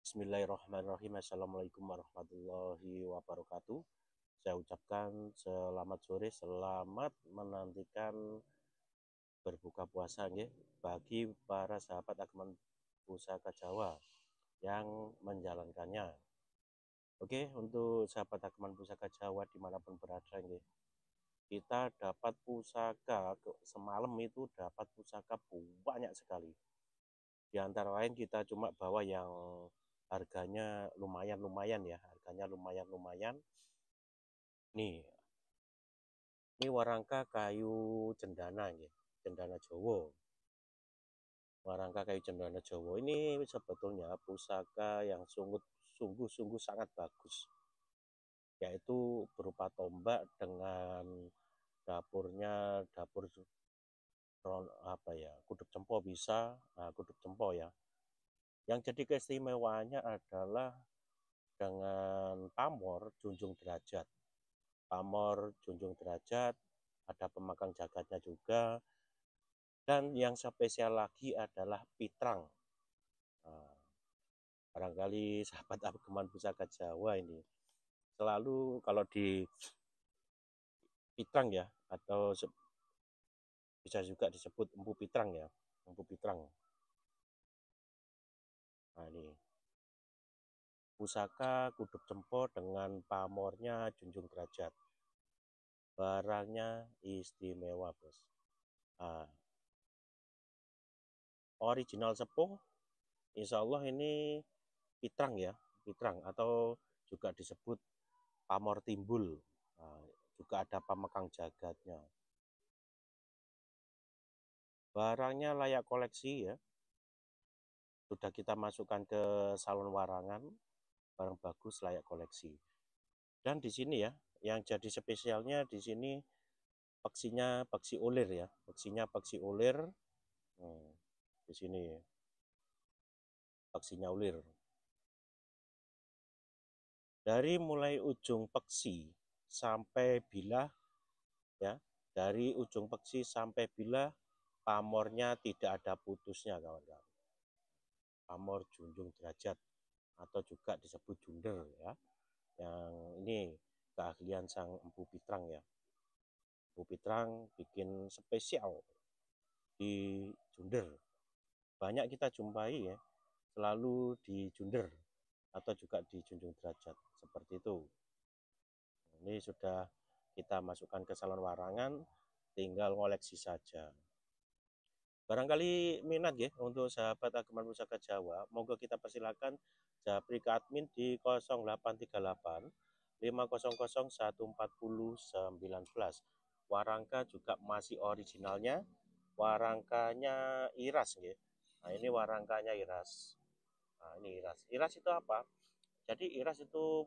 Bismillahirrahmanirrahim. Assalamualaikum warahmatullahi wabarakatuh. Saya ucapkan selamat sore, selamat menantikan berbuka puasa nggih bagi para sahabat Ageman Pusaka Jawa yang menjalankannya. Oke, untuk sahabat Ageman Pusaka Jawa dimanapun berada nggih, kita dapat pusaka semalam itu dapat pusaka banyak sekali. Di antara lain kita cuma bawa yang harganya lumayan ya, harganya lumayan. Nih, ini warangka kayu cendana ya, cendana Jawa. Warangka kayu cendana Jawa ini sebetulnya pusaka yang sungguh sangat bagus, yaitu berupa tombak dengan dapur apa ya, kuduk cempo bisa, kuduk cempo ya. Yang jadi keistimewaannya adalah dengan pamor junjung derajat. Pamor junjung derajat, ada pemegang jagatnya juga, dan yang spesial lagi adalah pitrang. Nah, barangkali sahabat Ageman Pusaka Jawa ini selalu kalau di pitrang ya, atau bisa juga disebut empu pitrang ya, empu pitrang. Nah ini pusaka kuduk cempo dengan pamornya junjung derajat. Barangnya istimewa bos. Nah, original sepuh, insya Allah ini pitrang ya, pitrang atau juga disebut pamor timbul. Nah, juga ada pemegang jagatnya. Barangnya layak koleksi ya. Sudah kita masukkan ke salon warangan, barang bagus layak koleksi. Dan di sini ya, yang jadi spesialnya di sini peksinya peksi ulir ya, peksinya peksi ulir. Di sini peksinya ulir. Dari mulai ujung peksi sampai bilah ya, dari ujung peksi sampai bilah pamornya tidak ada putusnya kawan-kawan. Pamor junjung derajat atau juga disebut junder ya. Yang ini keahlian sang empu pitrang ya. Empu pitrang bikin spesial di junder. Banyak kita jumpai ya, selalu di junder atau juga di junjung derajat seperti itu. Ini sudah kita masukkan ke salon warangan, tinggal ngoleksi saja. Barangkali minat ya untuk sahabat Ageman Pusaka Jawa, monggo kita persilakan japri ke admin di 0838 500 140 19. Warangka juga masih originalnya, warangkanya iras ya. Nah, ini warangkanya iras. Nah, ini iras. Iras itu apa? Jadi iras itu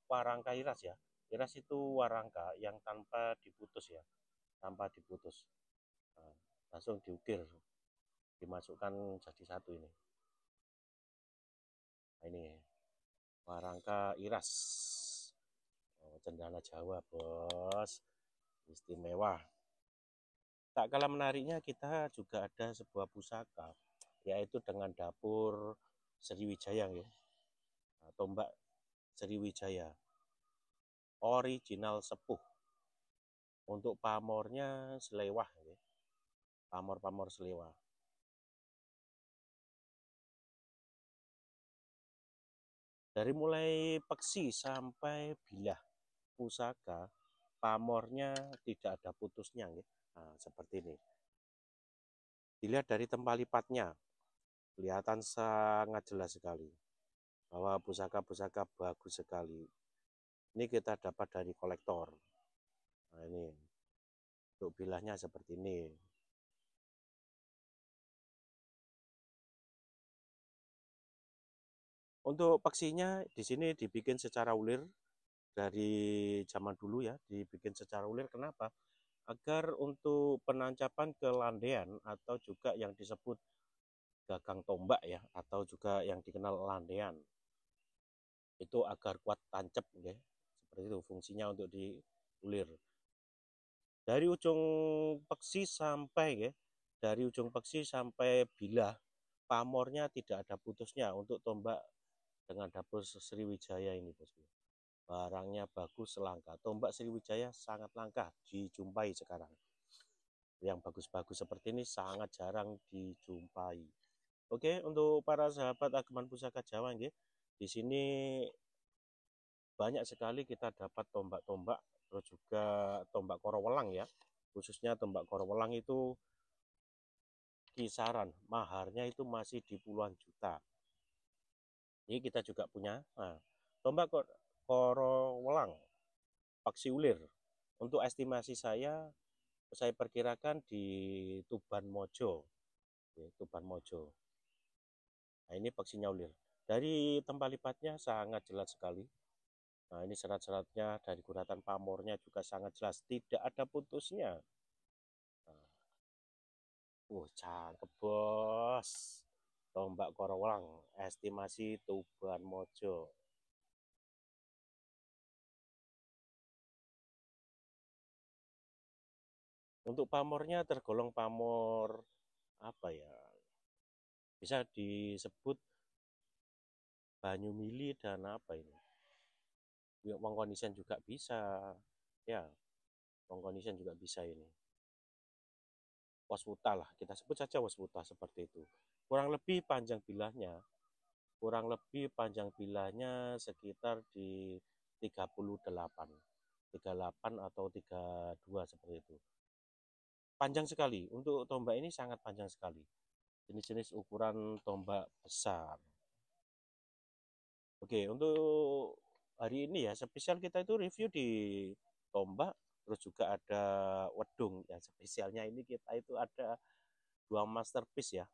warangka iras ya. Iras itu warangka yang tanpa diputus ya, tanpa diputus. Nah, langsung diukir, dimasukkan jadi satu ini. Nah, ini warangka iras. Oh, cendana Jawa bos, istimewa. Tak kalah menariknya kita juga ada sebuah pusaka, yaitu dengan dapur Sriwijaya ya. Nah, tombak Sriwijaya. Original sepuh. Untuk pamornya selewah ya. Pamor-pamor selewah. Dari mulai peksi sampai bilah pusaka, pamornya tidak ada putusnya ya. Nah, seperti ini. Dilihat dari tempat lipatnya, kelihatan sangat jelas sekali bahwa pusaka-pusaka bagus sekali. Ini kita dapat dari kolektor. Nah, ini untuk bilahnya seperti ini. Untuk peksinya di sini dibikin secara ulir dari zaman dulu ya, dibikin secara ulir. Kenapa? Agar untuk penancapan ke landean atau juga yang disebut gagang tombak ya, atau juga yang dikenal landean, itu agar kuat tancap ya. Seperti itu fungsinya untuk diulir. Dari ujung peksi sampai ya, dari ujung peksi sampai bilah pamornya tidak ada putusnya untuk tombak dengan dapur Sriwijaya ini, bosku. Barangnya bagus, langka. Tombak Sriwijaya sangat langka dijumpai sekarang. Yang bagus-bagus seperti ini sangat jarang dijumpai. Oke, untuk para sahabat Ageman Pusaka Jawa, nggih, di sini banyak sekali kita dapat tombak-tombak, terus juga tombak Korowelang ya. Khususnya tombak Korowelang itu kisaran maharnya itu masih di puluhan juta. Ini kita juga punya. Nah, tombak Korowelang Paksi Ulir. Untuk estimasi saya perkirakan di Tuban Mojo. Tuban Mojo. Nah, ini paksinya ulir. Dari tempat lipatnya sangat jelas sekali. Nah, ini serat-seratnya dari guratan pamornya juga sangat jelas. Tidak ada putusnya. Nah, cakep, bos. Tombak Korowelang, estimasi Tuban Mojo. Untuk pamornya tergolong pamor apa ya? Bisa disebut Banyu Mili dan apa ini? Wong Kondisen juga bisa. Ya, Wong Kondisen juga bisa ini. Wasputa lah, kita sebut saja wasputa seperti itu. Kurang lebih panjang bilahnya sekitar di 38 atau 32 seperti itu. Panjang sekali, untuk tombak ini sangat panjang sekali. Jenis-jenis ukuran tombak besar. Oke, untuk hari ini ya spesial kita itu review di tombak, terus juga ada wedung. Yang spesialnya ini kita itu ada 2 masterpiece ya.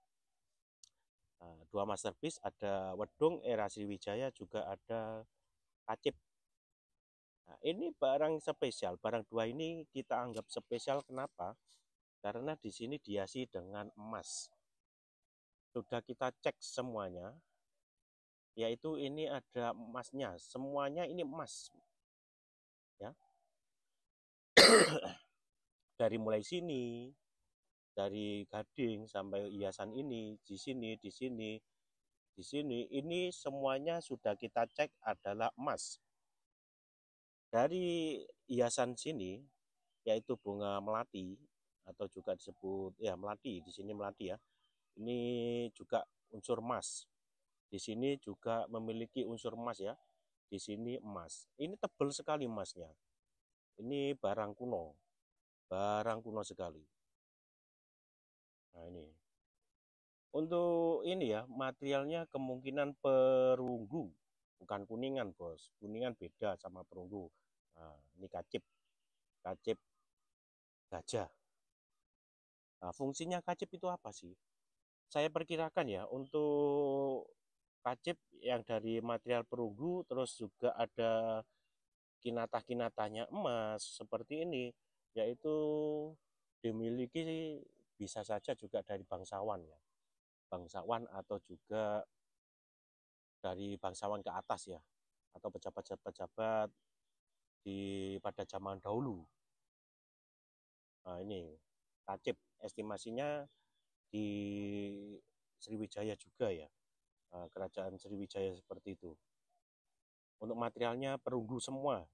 Nah, 2 masterpiece, ada wedung era Sriwijaya, juga ada kacip. Nah, ini barang spesial. Barang 2 ini kita anggap spesial, kenapa? Karena di sini dihiasi dengan emas. Sudah kita cek semuanya, yaitu ini ada emasnya. Semuanya ini emas. Ya. Dari mulai sini, dari gading sampai hiasan ini, di sini, di sini, di sini, ini semuanya sudah kita cek adalah emas. Dari hiasan sini, yaitu bunga melati atau juga disebut ya melati, di sini melati ya. Ini juga unsur emas. Di sini juga memiliki unsur emas ya. Di sini emas. Ini tebal sekali emasnya. Ini barang kuno sekali. Nah, ini. Untuk ini ya, materialnya kemungkinan perunggu, bukan kuningan, bos. Kuningan beda sama perunggu. Nah, ini kacip gajah. Nah, fungsinya kacip itu apa sih? Saya perkirakan ya, untuk kacip yang dari material perunggu, terus juga ada kinatah-kinatahnya emas seperti ini, yaitu dimiliki bisa saja juga dari bangsawan ya. Bangsawan atau juga dari bangsawan ke atas ya, atau pejabat-pejabat pada zaman dahulu. Nah, ini kacip estimasinya di Sriwijaya juga ya, kerajaan Sriwijaya seperti itu. Untuk materialnya perunggu semua,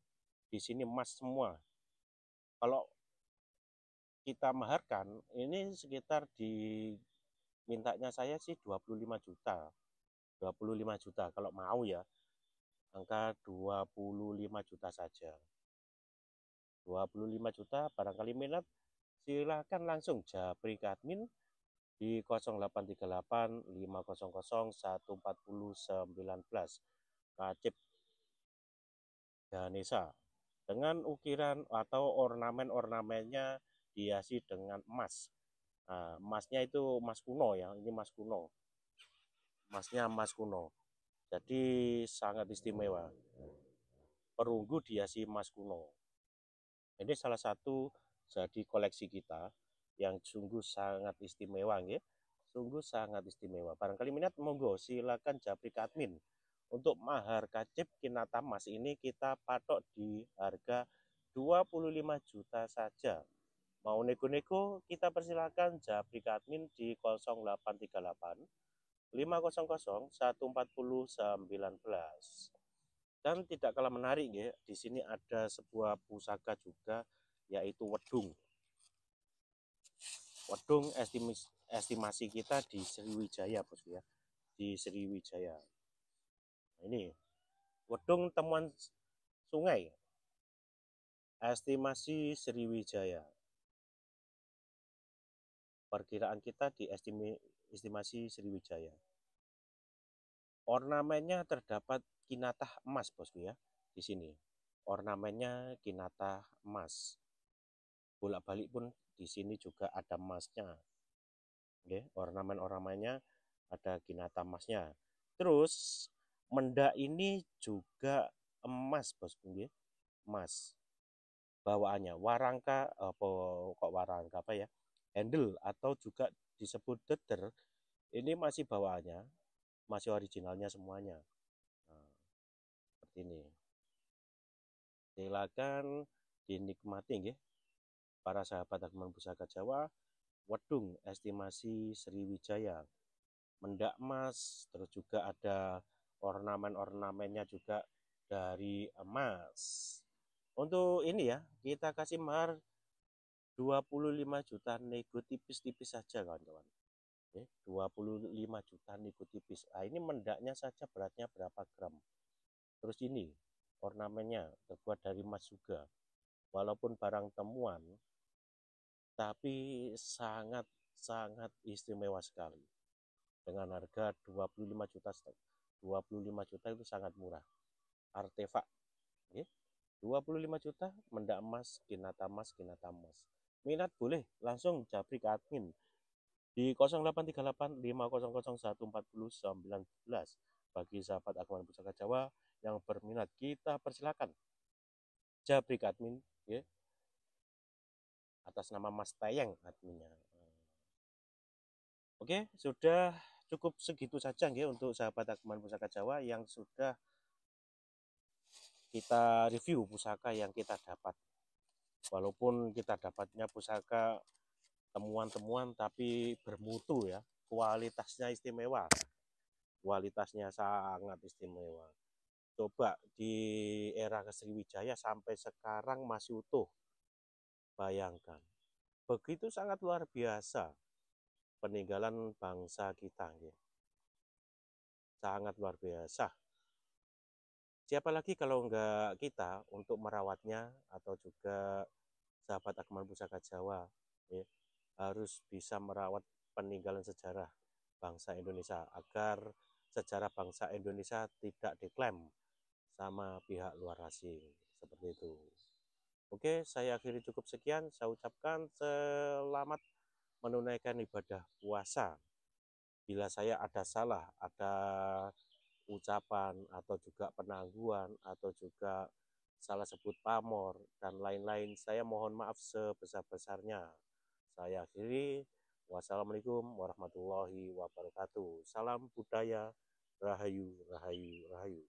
di sini emas semua. Kalau kita maharkan, ini sekitar di mintanya saya sih 25 juta. 25 juta kalau mau ya. Angka 25 juta saja. 25 juta, barangkali minat, silakan langsung japri ke admin di 0838 500 140 19 Kacip Ganesha dengan ukiran atau ornamen-ornamennya dihiasi dengan emas. Nah, emasnya itu emas kuno ya, ini emas kuno. Emasnya emas kuno. Jadi sangat istimewa. Perunggu dihiasi emas kuno. Ini salah satu jadi koleksi kita yang sungguh sangat istimewa, nggih. Sungguh sangat istimewa. Barangkali minat, monggo silakan japri ke admin. Untuk mahar kacip kinata emas ini kita patok di harga 25 juta saja. Mau nego-nego kita persilakan japri ke admin di 0838 500 1419. Dan tidak kalah menarik ya, di sini ada sebuah pusaka juga, yaitu wedung. Wedung estimasi kita di Sriwijaya, Bos ya. Di Sriwijaya. Ini wedung temuan sungai. Estimasi Sriwijaya. Perkiraan kita di estimasi Sriwijaya. Ornamennya terdapat kinatah emas, Bosku ya. Di sini. Ornamennya kinatah emas. Bolak-balik pun di sini juga ada emasnya. Oke, ornamen-ornamennya ada kinatah emasnya. Terus mendak ini juga emas, Bosku ya. Emas. Bawaannya warangka apa ya? Handle atau juga disebut deder. Ini masih bawaannya, masih originalnya semuanya. Nah, seperti ini. Silakan dinikmati ya, para sahabat Agman Pusaka Jawa. Wedung estimasi Sriwijaya, mendak emas, terus juga ada ornamen-ornamennya juga dari emas. Untuk ini ya, kita kasih mahar 25 juta, nego tipis-tipis saja kawan-kawan. 25 juta nego tipis. Nah, ini mendaknya saja beratnya berapa gram. Terus ini ornamennya terbuat dari emas juga. Walaupun barang temuan, tapi sangat istimewa sekali. Dengan harga 25 juta. 25 juta itu sangat murah. Artefak. 25 juta, mendak emas, kinata emas, kinata emas. Minat boleh langsung japri ke admin di 0838 500 140 19. Bagi sahabat Agman Pusaka Jawa yang berminat, kita persilakan japri ke admin ya, atas nama Mas Tayeng adminnya. Oke, sudah cukup segitu saja ya untuk sahabat Agman Pusaka Jawa yang sudah kita review pusaka yang kita dapat. Walaupun kita dapatnya pusaka temuan-temuan tapi bermutu ya, kualitasnya istimewa. Kualitasnya sangat istimewa. Coba di era Sriwijaya sampai sekarang masih utuh. Bayangkan. Begitu sangat luar biasa peninggalan bangsa kita. Ya. Sangat luar biasa. Siapa lagi kalau enggak kita untuk merawatnya, atau juga sahabat Agman Pusaka Jawa ya, harus bisa merawat peninggalan sejarah bangsa Indonesia agar sejarah bangsa Indonesia tidak diklaim sama pihak luar asing seperti itu. Oke, saya akhiri cukup sekian. Saya ucapkan selamat menunaikan ibadah puasa. Bila saya ada salah, ada ucapan atau juga penangguhan atau juga salah sebut pamor dan lain-lain, saya mohon maaf sebesar-besarnya. Saya akhiri. Wassalamualaikum warahmatullahi wabarakatuh. Salam budaya, rahayu, rahayu, rahayu.